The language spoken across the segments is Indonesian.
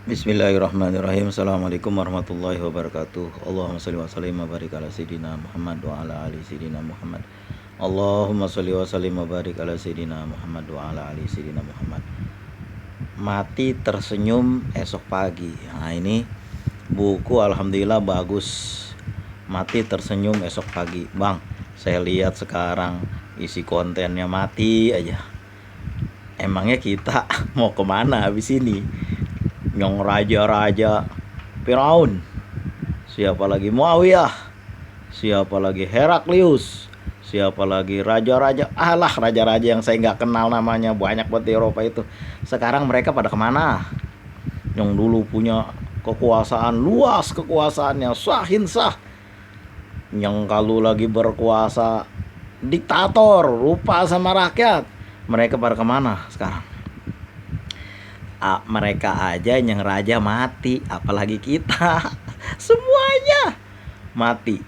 Bismillahirrahmanirrahim. Assalamualaikum warahmatullahi wabarakatuh. Allahumma sholli wa sallim wa barik ala sayyidina Muhammad wa ala ali sayyidina Muhammad. Allahumma sholli wa sallim wa barik ala sayyidina Muhammad wa ala ali sayyidina Muhammad. Mati tersenyum esok pagi. Nah, ini buku alhamdulillah bagus. Mati tersenyum esok pagi. Bang, saya lihat sekarang isi kontennya mati aja. Emangnya kita mau kemana habis ini? Yang raja-raja Firaun, siapa lagi Muawiyah, siapa lagi Heraklius, siapa lagi raja-raja, raja-raja yang saya nggak kenal namanya, banyak buat di Eropa itu. Sekarang mereka pada kemana? Yang dulu punya kekuasaan luas, kekuasaannya sahin sah, yang kalau lagi berkuasa diktator, lupa sama rakyat. Mereka pada kemana sekarang? Mereka aja yang raja mati, apalagi kita. Semuanya mati.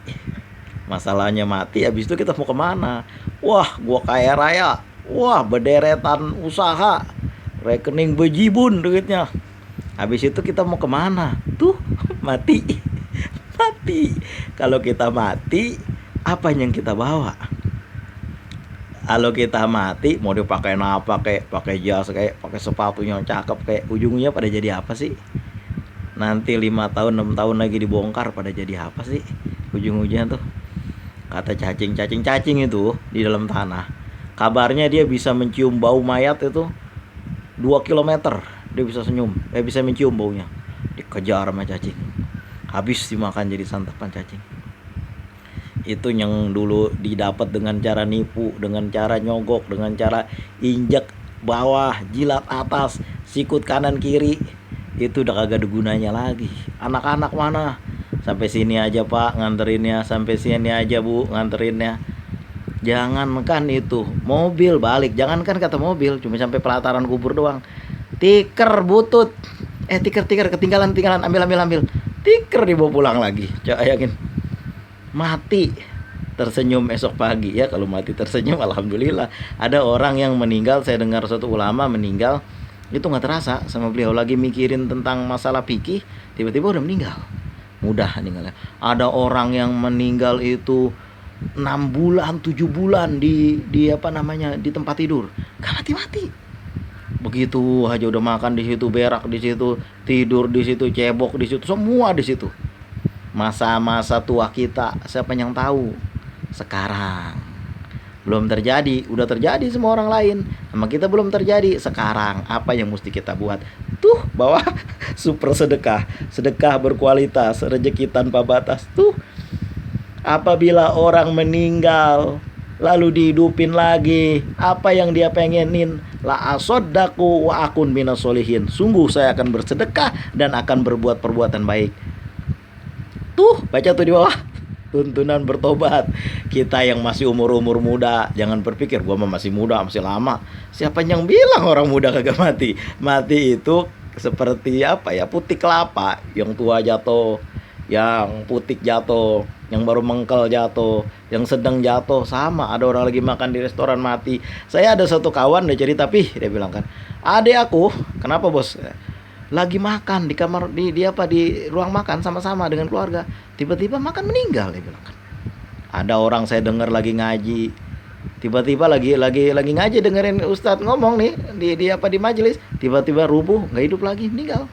Masalahnya mati, habis itu kita mau kemana? Wah, gua kaya raya. Wah, bederetan usaha, rekening bejibun duitnya. Habis itu kita mau kemana? Tuh, mati. Mati. Kalau kita mati, apa yang kita bawa? Kalau kita mati mau dipakai apa, kayak pakai jas, kayak pakai sepatu yang cakep, kayak ujungnya pada jadi apa sih? Nanti 5 tahun 6 tahun lagi dibongkar, pada jadi apa sih ujung-ujungnya tuh? Kata cacing itu di dalam tanah, kabarnya dia bisa mencium bau mayat itu 2 kilometer. Dia bisa senyum, bisa mencium baunya. Dikejar sama cacing, habis dimakan jadi santapan cacing. Itu yang dulu didapat dengan cara nipu, dengan cara nyogok, dengan cara injek bawah, jilat atas, sikut kanan kiri. Itu udah kagak ada gunanya lagi. Anak-anak mana? Sampai sini aja Pak nganterinnya, sampai sini aja Bu nganterinnya. Jangankan itu, mobil balik, jangankan kata mobil, cuma sampai pelataran kubur doang. Tiker butut. Tiker ketinggalan, ambil. Tiker dibawa pulang lagi. Coba yakin. Mati tersenyum esok pagi. Ya, kalau mati tersenyum alhamdulillah. Ada orang yang meninggal, saya dengar satu ulama meninggal itu nggak terasa sama beliau, lagi mikirin tentang masalah fikih, tiba-tiba udah meninggal, mudah meninggalnya. Ada orang yang meninggal itu 6 bulan 7 bulan di di tempat tidur, gak mati. Begitu aja udah makan di situ, berak di situ, tidur di situ, cebok di situ, semua di situ. Masa-masa tua kita siapa yang tahu? Sekarang belum terjadi, udah terjadi semua orang lain, sama kita belum terjadi. Sekarang apa yang mesti kita buat? Tuh, bawa super sedekah berkualitas, rezeki tanpa batas. Tuh, apabila orang meninggal lalu dihidupin lagi, apa yang dia pengenin? La asodaku wa akun minas solihin. Sungguh saya akan bersedekah dan akan berbuat perbuatan baik. Tuh, baca tuh di bawah, tuntunan bertobat. Kita yang masih umur muda, jangan berpikir gua masih muda, masih lama. Siapa yang bilang orang muda kagak mati? Mati itu seperti putih kelapa, yang tua jatuh, yang putih jatuh, yang baru mengkel jatuh, yang sedang jatuh, sama. Ada orang lagi makan di restoran mati. Saya ada satu kawan, dia cerita, dia bilang kan, adek aku, kenapa bos? Lagi makan di kamar, di ruang makan sama-sama dengan keluarga, tiba-tiba makan meninggal, dia bilang kan. Ada orang saya dengar lagi ngaji, tiba-tiba lagi ngaji, dengerin ustadz ngomong nih di majelis, tiba-tiba rubuh, nggak hidup lagi, meninggal.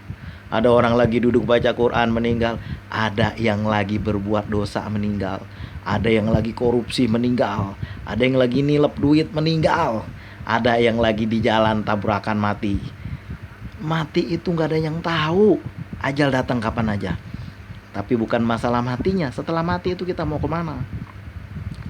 Ada orang lagi duduk baca Quran, meninggal. Ada yang lagi berbuat dosa, meninggal. Ada yang lagi korupsi, meninggal. Ada yang lagi nilep duit, meninggal. Ada yang lagi di jalan tabrakan, mati. Mati itu nggak ada yang tahu, ajal datang kapan aja. Tapi bukan masalah matinya, setelah mati itu kita mau kemana.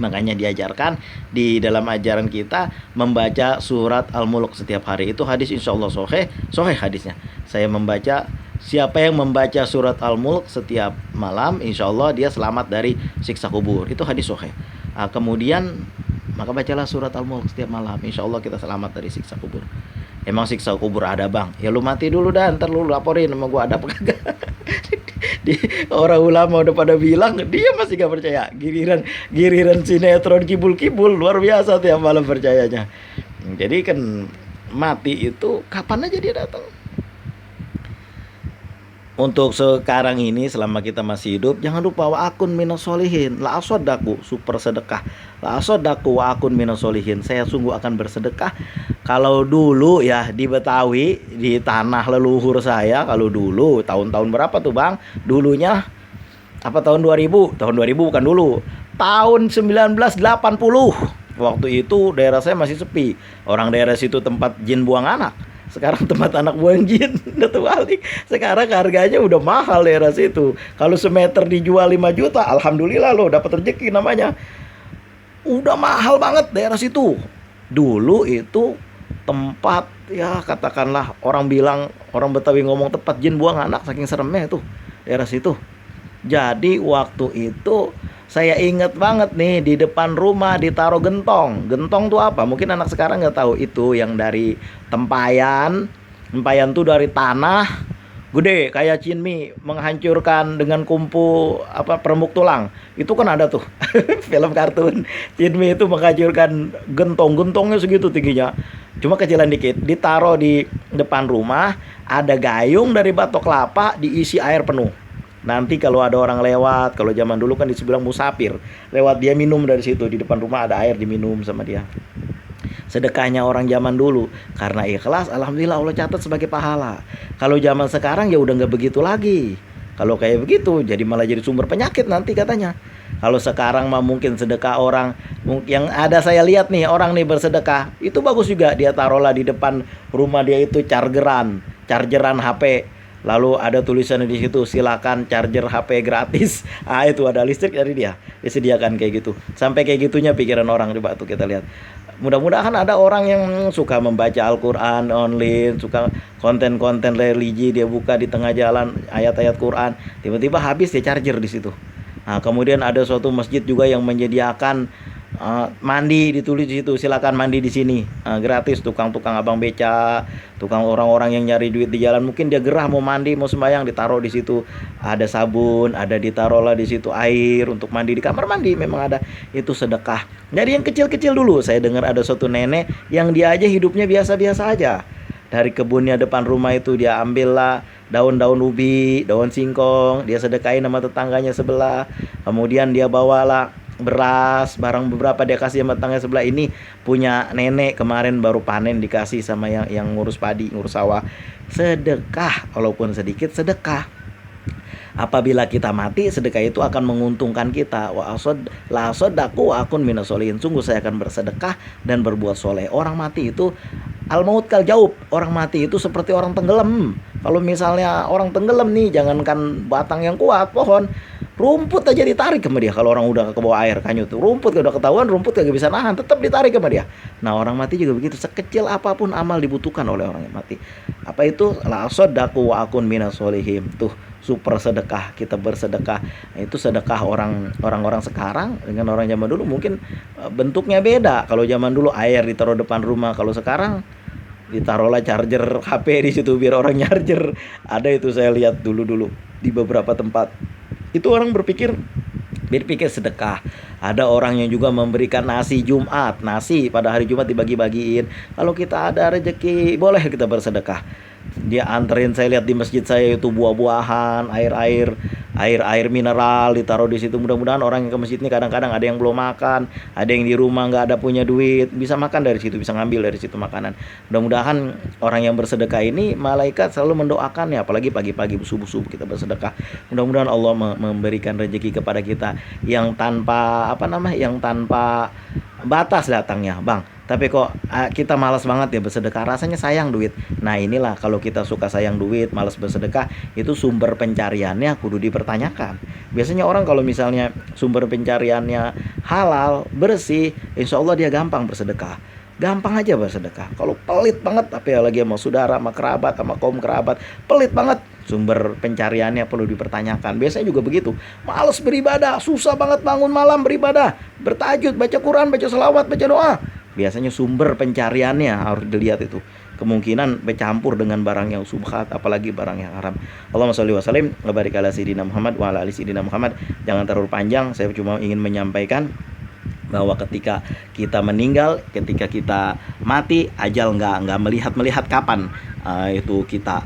Makanya diajarkan di dalam ajaran kita membaca surat Al-Mulk setiap hari. Itu hadis insyaallah sahih hadisnya. Saya membaca, siapa yang membaca surat Al-Mulk setiap malam, insyaallah dia selamat dari siksa kubur. Itu hadis sahih. Kemudian maka bacalah surat Al-Mulk setiap malam, insyaallah kita selamat dari siksa kubur. Emang siksa kubur ada bang? Ya lu mati dulu dah, ntar lu laporin sama gua ada apa kagak. Orang ulama udah pada bilang, dia masih gak percaya. Giliran sinetron kibul luar biasa tiap malam percayanya. Jadi kan mati itu kapan aja dia datang. untuk sekarang ini selama kita masih hidup, jangan lupa wa akun minas solihin, la asodaku, super sedekah, la asodaku wa akun minas solihin, saya sungguh akan bersedekah. Kalau dulu ya di Betawi, di tanah leluhur saya, kalau dulu tahun-tahun berapa tuh bang, dulunya apa tahun 2000, tahun 2000 bukan dulu, tahun 1980, waktu itu daerah saya masih sepi, orang daerah situ tempat jin buang anak, sekarang tempat anak buang jin. Udah terbalik, sekarang harganya udah mahal daerah situ, kalau semeter dijual 5 juta, alhamdulillah loh dapat rezeki namanya. Udah mahal banget daerah situ. Dulu itu tempat ya katakanlah orang bilang, orang Betawi ngomong tempat jin buang anak saking seremnya itu daerah situ. Jadi waktu itu saya inget banget nih, di depan rumah ditaruh gentong. Gentong tuh apa? Mungkin anak sekarang nggak tahu, itu yang dari tempayan. Tempayan tuh dari tanah gede kayak cinmi menghancurkan dengan kumpu apa peremuk tulang. Itu kan ada tuh film kartun. Cinmi itu menghancurkan gentong, gentongnya segitu tingginya. Cuma kecilan dikit, ditaruh di depan rumah, ada gayung dari batok kelapa diisi air penuh. Nanti kalau ada orang lewat, kalau zaman dulu kan dibilang musafir, lewat dia minum dari situ, di depan rumah ada air diminum sama dia. Sedekahnya orang zaman dulu, karena ikhlas, alhamdulillah Allah catat sebagai pahala. Kalau zaman sekarang ya udah nggak begitu lagi. Kalau kayak begitu, jadi malah jadi sumber penyakit nanti katanya. Kalau sekarang mah mungkin sedekah orang, yang ada saya lihat nih orang nih bersedekah, itu bagus juga, dia taruhlah di depan rumah dia itu chargeran HP. Lalu ada tulisannya di situ, silakan charger HP gratis. Ah itu ada listrik dari dia, disediakan kayak gitu. Sampai kayak gitunya pikiran orang, coba tuh kita lihat. Mudah-mudahan ada orang yang suka membaca Al-Quran online, suka konten-konten religi, dia buka di tengah jalan ayat-ayat Quran, tiba-tiba habis dia charger di situ. Nah, kemudian ada suatu masjid juga yang menyediakan mandi, ditulis di situ silakan mandi di sini, gratis. Tukang-tukang abang beca, tukang orang-orang yang nyari duit di jalan, mungkin dia gerah mau mandi mau sembahyang, ditaruh di situ ada sabun, ada ditaruhlah di situ air untuk mandi di kamar mandi, memang ada. Itu sedekah. Dari yang kecil-kecil dulu, saya dengar ada suatu nenek yang dia aja hidupnya biasa-biasa aja. Dari kebunnya depan rumah itu dia ambillah daun-daun ubi, daun singkong, dia sedekahin sama tetangganya sebelah. Kemudian dia bawalah beras, barang beberapa dia kasih sama tetangga sebelah. Ini punya nenek kemarin baru panen, dikasih sama yang ngurus padi, ngurus sawah. Sedekah, walaupun sedikit sedekah. Apabila kita mati, sedekah itu akan menguntungkan kita. Wa la sodaku akun minas solihin, sungguh saya akan bersedekah dan berbuat soleh. Orang mati itu al maut kal jaub, orang mati itu seperti orang tenggelam. Kalau misalnya orang tenggelam nih, jangankan batang yang kuat, pohon, rumput aja ditarik sama dia. Kalau orang udah ke bawah air kanyut tuh, rumput udah ketahuan, rumput kagak bisa nahan, tetap ditarik sama dia. Nah orang mati juga begitu, sekecil apapun amal dibutuhkan oleh orang yang mati. Apa itu? La sodaku wa akun minas solihin. Tuh super sedekah, kita bersedekah. Nah, itu sedekah orang-orang sekarang dengan orang zaman dulu mungkin bentuknya beda. Kalau zaman dulu air ditaruh depan rumah, kalau sekarang ditaruhlah charger HP di situ biar orang charger. Ada itu saya lihat dulu di beberapa tempat. Itu orang berpikir sedekah. Ada orang yang juga memberikan nasi Jumat, nasi pada hari Jumat dibagi-bagiin. Kalau kita ada rezeki, boleh kita bersedekah. Dia anterin, saya lihat di masjid saya itu buah-buahan, air mineral ditaruh di situ. Mudah-mudahan orang yang ke masjid ini kadang-kadang ada yang belum makan, ada yang di rumah nggak ada punya duit, bisa makan dari situ, bisa ngambil dari situ makanan. Mudah-mudahan orang yang bersedekah ini malaikat selalu mendoakan ya, apalagi pagi-pagi subuh-subuh kita bersedekah. Mudah-mudahan Allah memberikan rezeki kepada kita yang tanpa yang tanpa batas datangnya, Bang. Tapi kok kita malas banget ya bersedekah, rasanya sayang duit. Nah inilah, kalau kita suka sayang duit, malas bersedekah, itu sumber pencariannya kudu dipertanyakan. Biasanya orang kalau misalnya sumber pencariannya halal, bersih, insya Allah dia gampang bersedekah. Gampang aja bersedekah. Kalau pelit banget, apalagi sama saudara, sama kerabat, sama kaum kerabat, pelit banget, sumber pencariannya perlu dipertanyakan. Biasanya juga begitu, malas beribadah, susah banget bangun malam beribadah, bertahajud, baca Quran, baca selawat, baca doa. Biasanya sumber pencariannya harus dilihat itu. Kemungkinan bercampur dengan barang yang subhat, apalagi barang yang haram. Allahumma sholli wa sallim wa barik ala sayyidina Muhammad wa ala ali sayyidina Muhammad. Jangan terlalu panjang, saya cuma ingin menyampaikan bahwa ketika kita meninggal, ketika kita mati, ajal nggak melihat kapan itu kita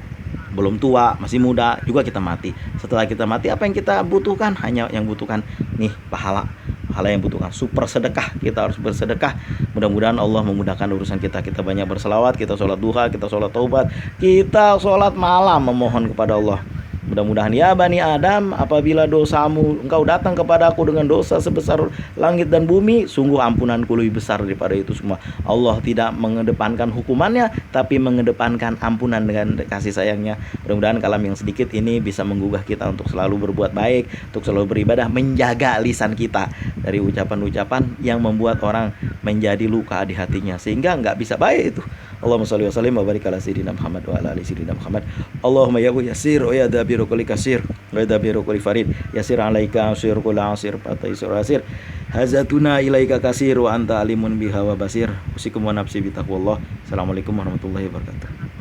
belum tua, masih muda juga kita mati. Setelah kita mati, apa yang kita butuhkan? Hanya yang butuhkan nih pahala. Pahala yang butuhkan super sedekah. Kita harus bersedekah. Mudah-mudahan Allah memudahkan urusan kita. Kita banyak berselawat, kita sholat duha, kita sholat taubat, kita sholat malam memohon kepada Allah. Mudah-mudahan ya Bani Adam, apabila dosamu engkau datang kepadaku dengan dosa sebesar langit dan bumi, sungguh ampunanku lebih besar daripada itu semua. Allah tidak mengedepankan hukumannya, tapi mengedepankan ampunan dengan kasih sayangnya. Mudah-mudahan kalam yang sedikit ini bisa menggugah kita untuk selalu berbuat baik, untuk selalu beribadah, menjaga lisan kita dari ucapan-ucapan yang membuat orang menjadi luka di hatinya, sehingga nggak bisa baik itu. Allahumma sholli wa sallim wa barik ala sayyidina Muhammad wa ala ali sayyidina Muhammad. Allahumma ya yasir wa ya dabiru kulli kasir wa ya dabiru kulli farid yasir alaika asir kulli asir fataisir asir hazatuna ilaika kasir wa anta alimun biha wa basir. Usikum wa nafsi bi taqwallah. Assalamualaikum warahmatullahi wabarakatuh.